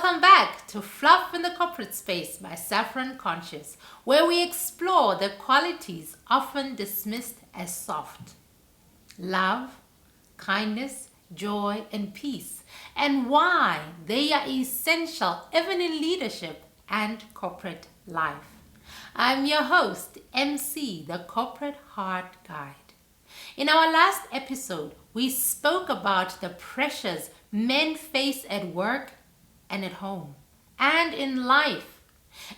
Welcome back to Fluff in the Corporate Space by Saffron Conscious, where we explore the qualities often dismissed as soft. Love, kindness, joy, and peace, and why they are essential even in leadership and corporate life. I'm your host, MC, the Corporate Heart Guide. In our last episode, we spoke about the pressures men face at work and at home and in life,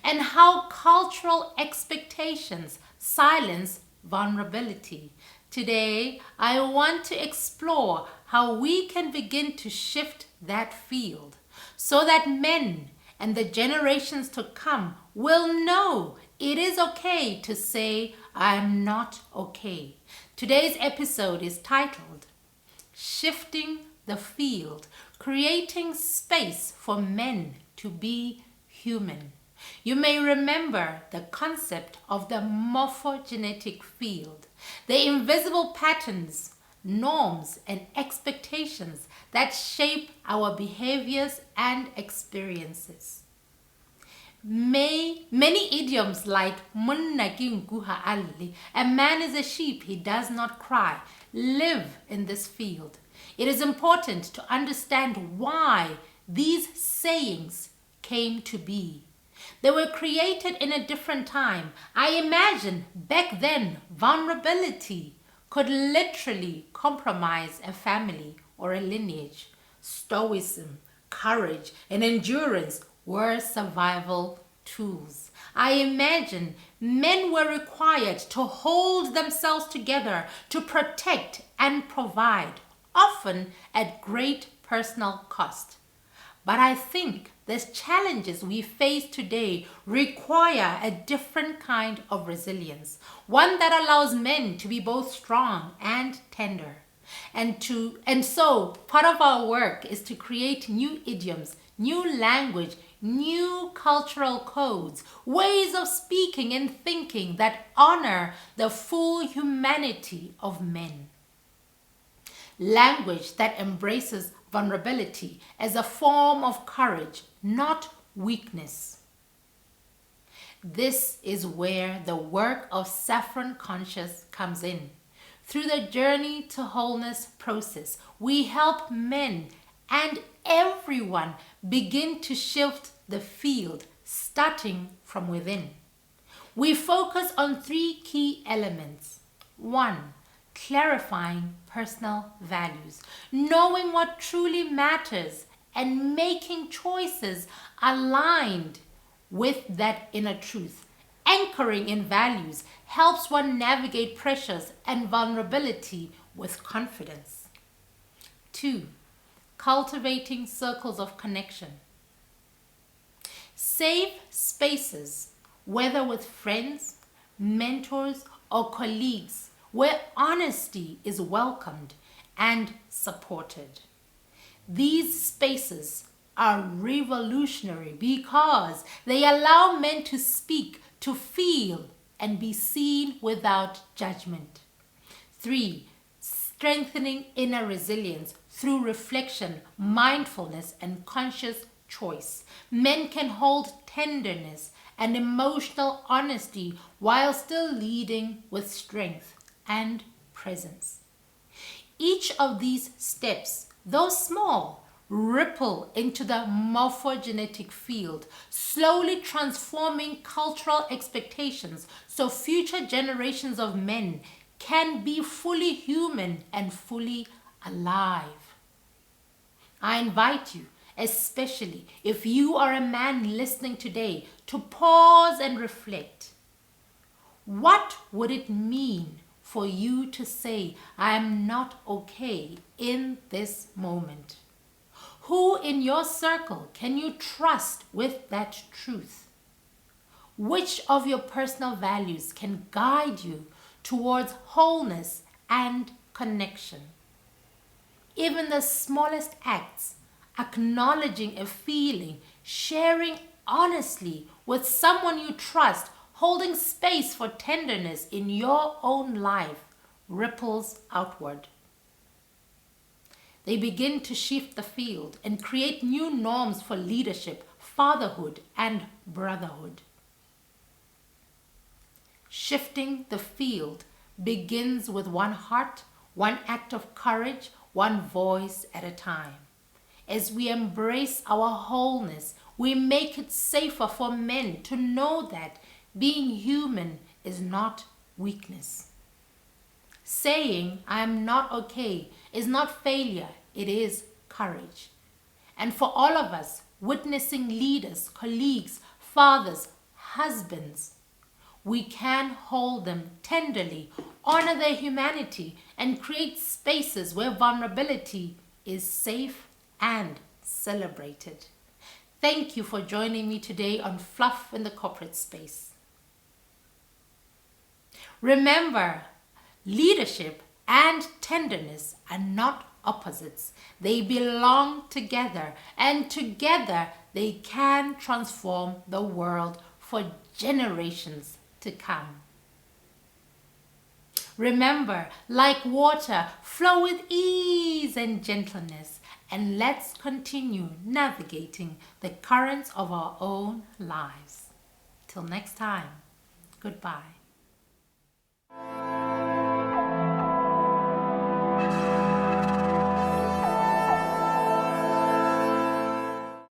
and how cultural expectations silence vulnerability. Today, I want to explore how we can begin to shift that field so that men and the generations to come will know it is okay to say, I'm not okay. Today's episode is titled, Shifting the Field, Creating Space for Men to be Human. You may remember the concept of the morphogenetic field, the invisible patterns, norms, and expectations that shape our behaviors and experiences. Many idioms like "Munna ki nkuha alli," a man is a sheep, he does not cry, live in this field. It is important to understand why these sayings came to be. They were created in a different time. I imagine back then, vulnerability could literally compromise a family or a lineage. Stoicism, courage, and endurance were survival tools. I imagine men were required to hold themselves together, to protect and provide, often at great personal cost. But I think the challenges we face today require a different kind of resilience, one that allows men to be both strong and tender. And so part of our work is to create new idioms, new language, new cultural codes, ways of speaking and thinking that honor the full humanity of men. Language that embraces vulnerability as a form of courage, not weakness. This is where the work of Saffron Conscious comes in. Through the Journey to Wholeness process, we help men and everyone begin to shift the field, starting from within. We focus on 3 key elements. 1. Clarifying personal values, knowing what truly matters and making choices aligned with that inner truth. Anchoring in values helps one navigate pressures and vulnerability with confidence. 2. Cultivating circles of connection. Safe spaces, whether with friends, mentors, or colleagues, where honesty is welcomed and supported. These spaces are revolutionary because they allow men to speak, to feel, and be seen without judgment. 3. Strengthening inner resilience through reflection, mindfulness, and conscious choice. Men can hold tenderness and emotional honesty while still leading with strength and presence. Each of these steps, though small, ripple into the morphogenetic field, slowly transforming cultural expectations so future generations of men can be fully human and fully alive. I invite you, especially if you are a man listening today, to pause and reflect. What would it mean for you to say, I am not okay in this moment? Who in your circle can you trust with that truth? Which of your personal values can guide you towards wholeness and connection? Even the smallest acts, acknowledging a feeling, sharing honestly with someone you trust, holding space for tenderness in your own life, ripples outward. They begin to shift the field and create new norms for leadership, fatherhood, and brotherhood. Shifting the field begins with one heart, one act of courage, one voice at a time. As we embrace our wholeness, we make it safer for men to know that being human is not weakness. Saying, "I am not okay," is not failure, it is courage. And for all of us, witnessing leaders, colleagues, fathers, husbands, we can hold them tenderly, honor their humanity, and create spaces where vulnerability is safe and celebrated. Thank you for joining me today on Fluff in the Corporate Space. Remember, leadership and tenderness are not opposites. They belong together, and together they can transform the world for generations to come. Remember, like water, flow with ease and gentleness, and let's continue navigating the currents of our own lives. Till next time, goodbye.